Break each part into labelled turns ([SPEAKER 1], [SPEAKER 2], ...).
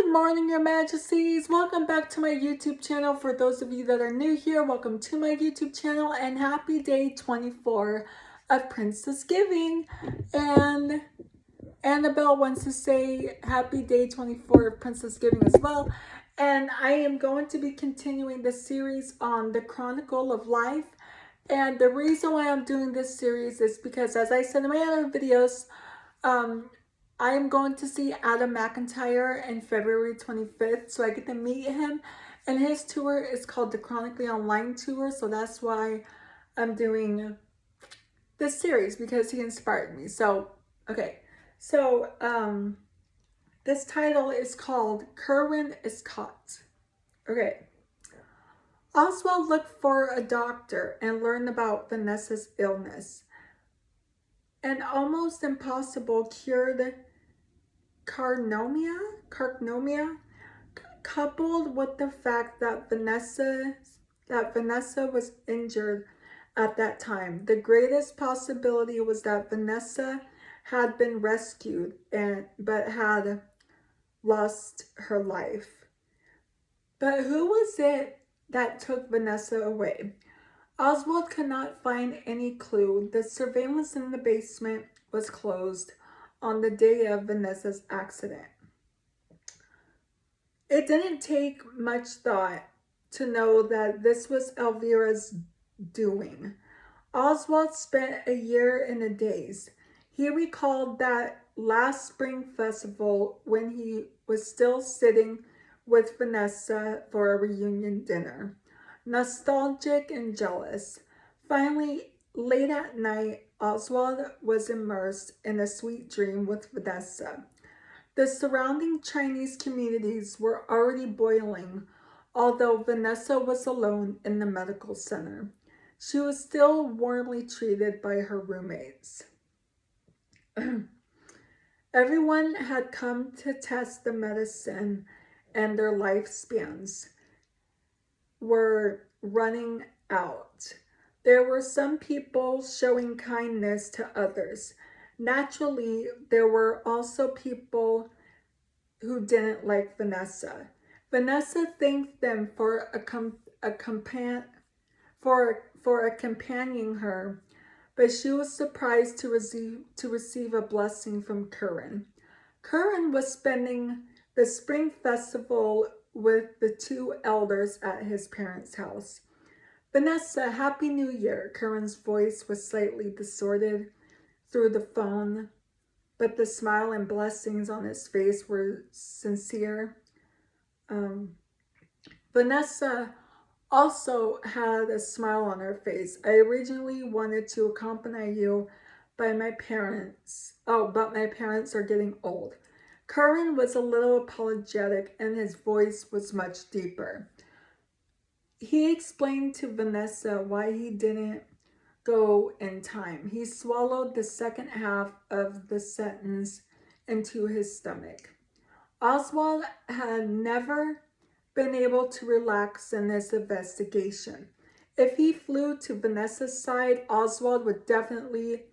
[SPEAKER 1] Good morning, Your Majesties. Welcome back to my YouTube channel. For those of you that are new here, welcome to my YouTube channel and happy day 24 of Princessgiving. And Annabelle wants to say happy day 24 of Princessgiving as well. And I am going to be continuing the series on the Chronicle of Life. And the reason why I'm doing this series is because, as I said in my other videos, I'm going to see Adam McIntyre in February 25th, so I get to meet him. And his tour is called the Chronically Online Tour, so that's why I'm doing this series, because he inspired me. So, okay. So, this title is called Kerwin is Caught. Okay. Oswald looked for a doctor and learned about Vanessa's illness. An almost impossible cured carcnomia, coupled with the fact that Vanessa was injured at that time. The greatest possibility was that Vanessa had been rescued but had lost her life. But who was it that took Vanessa away? Oswald could not find any clue. The surveillance in the basement was closed on the day of Vanessa's accident. It didn't take much thought to know that this was Elvira's doing. Oswald spent a year in a daze. He recalled that last spring festival when he was still sitting with Vanessa for a reunion dinner, nostalgic and jealous. Finally, late at night, Oswald was immersed in a sweet dream with Vanessa. The surrounding Chinese communities were already boiling, although Vanessa was alone in the medical center. She was still warmly treated by her roommates. Everyone had come to test the medicine, and their lifespans were running out. There were some people showing kindness to others. Naturally, there were also people who didn't like Vanessa. Vanessa thanked them for accompanying her, but she was surprised to receive a blessing from Curran. Curran was spending the spring festival with the two elders at his parents' house. Vanessa, Happy New Year. Curran's voice was slightly distorted through the phone, but the smile and blessings on his face were sincere. Vanessa also had a smile on her face. I originally wanted to accompany you by my parents. Oh, but my parents are getting old. Curran was a little apologetic and his voice was much deeper. He explained to Vanessa why he didn't go in time. He swallowed the second half of the sentence into his stomach. Oswald had never been able to relax in this investigation. If he flew to Vanessa's side, Oswald would definitely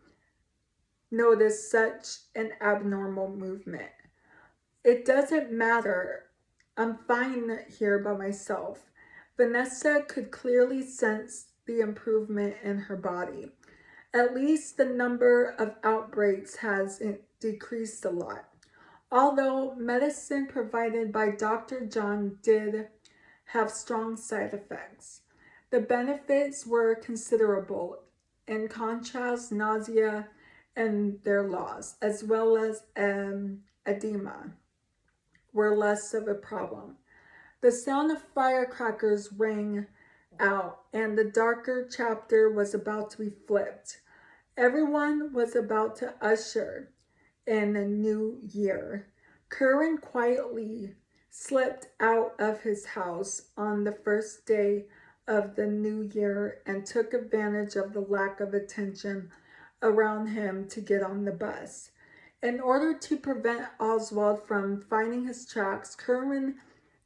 [SPEAKER 1] notice such an abnormal movement. It doesn't matter. I'm fine here by myself. Vanessa could clearly sense the improvement in her body. At least the number of outbreaks has decreased a lot. Although medicine provided by Dr. John did have strong side effects, the benefits were considerable. In contrast, nausea and their loss, as well as edema, were less of a problem. The sound of firecrackers rang out, and the darker chapter was about to be flipped. Everyone was about to usher in a new year. Curran quietly slipped out of his house on the first day of the new year and took advantage of the lack of attention around him to get on the bus. In order to prevent Oswald from finding his tracks, Curran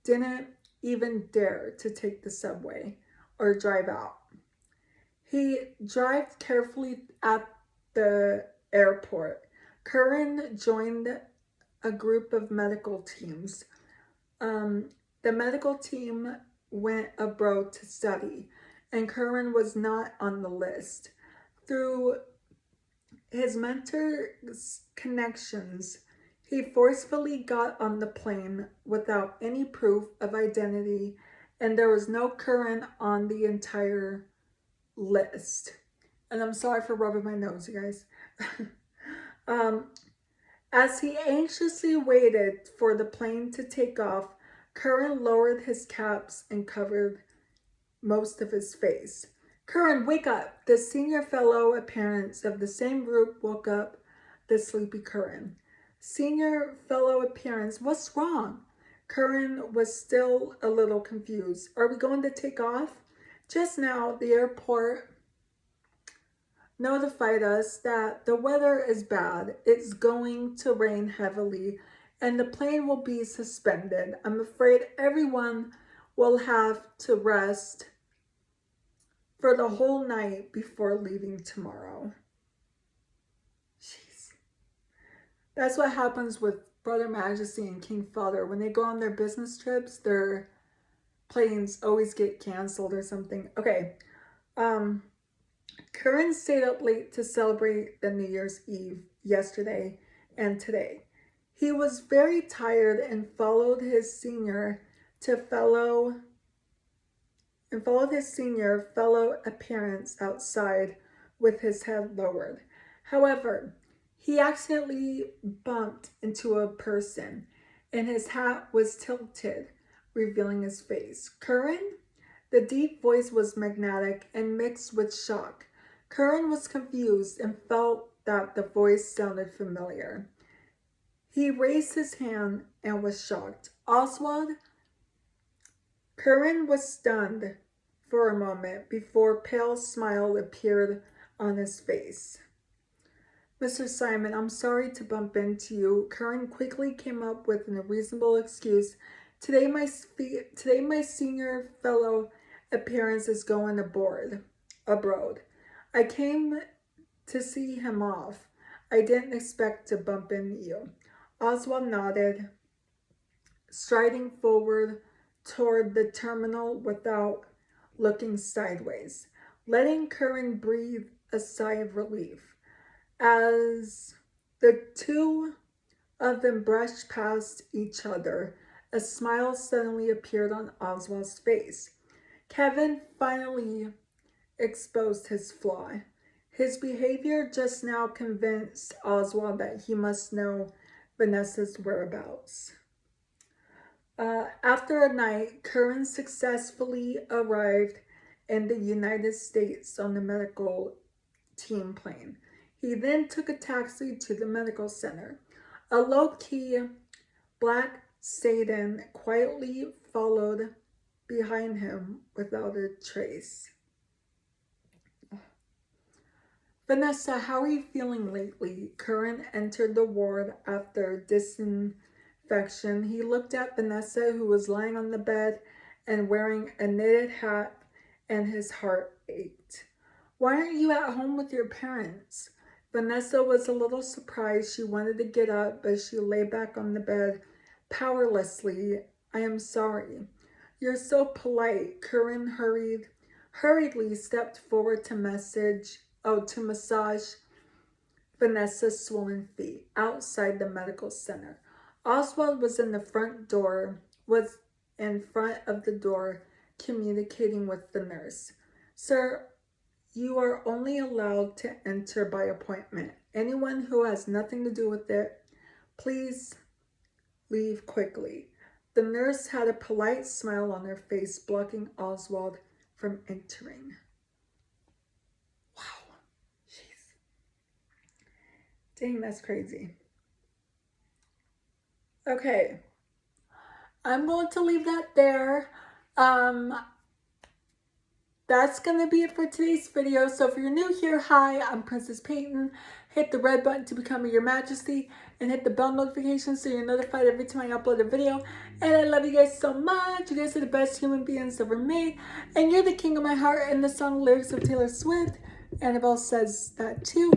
[SPEAKER 1] didn't even dare to take the subway or drive out. He drove carefully at the airport. Curran joined a group of medical teams. Um, the medical team went abroad to study, and Curran was not on the list. Through his mentor's connections, he forcefully got on the plane without any proof of identity, and there was no Curran on the entire list. And I'm sorry for rubbing my nose, you guys. um, as he anxiously waited for the plane to take off, Curran lowered his caps and covered most of his face. Curran, wake up! The senior fellow appearance of the same group woke up the sleepy Curran. Senior fellow appearance, what's wrong? Curran was still a little confused. Are we going to take off? Just now, the airport notified us that the weather is bad. It's going to rain heavily and the plane will be suspended. I'm afraid everyone will have to rest for the whole night before leaving tomorrow. Jeez. That's what happens with Brother Majesty and King Father. When they go on their business trips, their planes always get canceled or something. Okay. Curran stayed up late to celebrate the New Year's Eve yesterday and today. He was very tired and followed his senior fellow appearance outside with his head lowered. However, he accidentally bumped into a person and his hat was tilted, revealing his face. Curran? The deep voice was magnetic and mixed with shock. Curran was confused and felt that the voice sounded familiar. He raised his hand and was shocked. Oswald? Curran was stunned for a moment before a pale smile appeared on his face. Mr. Simon, I'm sorry to bump into you. Curran quickly came up with a reasonable excuse. Today my senior fellow appearance is going abroad. I came to see him off. I didn't expect to bump into you. Oswald nodded, striding forward toward the terminal without looking sideways, letting Curran breathe a sigh of relief. As the two of them brushed past each other, a smile suddenly appeared on Oswald's face. Kevin finally exposed his flaw. His behavior just now convinced Oswald that he must know Vanessa's whereabouts. After a night, Curran successfully arrived in the United States on the medical team plane. He then took a taxi to the medical center. A low-key black sedan quietly followed behind him without a trace. Vanessa, how are you feeling lately? Curran entered the ward after disinfection. He looked at Vanessa, who was lying on the bed and wearing a knitted hat, and his heart ached. Why aren't you at home with your parents? Vanessa was a little surprised. She wanted to get up, but she lay back on the bed powerlessly. I am sorry. You're so polite. Curran hurriedly stepped forward to massage Vanessa's swollen feet outside the medical center. Oswald was in front of the door, communicating with the nurse. Sir, you are only allowed to enter by appointment. Anyone who has nothing to do with it, please leave quickly. The nurse had a polite smile on her face, blocking Oswald from entering. Wow. Jeez. Dang, that's crazy. Okay. I'm going to leave that there. That's going to be it for today's video. So if you're new here, hi, I'm Princess Peyton. Hit the red button to become Your Majesty and hit the bell notification so you're notified every time I upload a video. And I love you guys so much. You guys are the best human beings ever made. And you're the king of my heart, and the song lyrics of Taylor Swift. Annabelle says that too.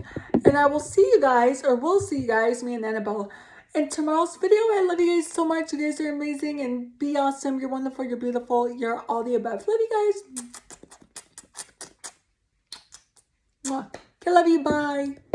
[SPEAKER 1] And I will see you guys, or we'll see you guys, me and Annabelle, in tomorrow's video. I love you guys so much. You guys are amazing and be awesome. You're wonderful. You're beautiful. You're all the above. Love you guys. Mwah. I love you. Bye.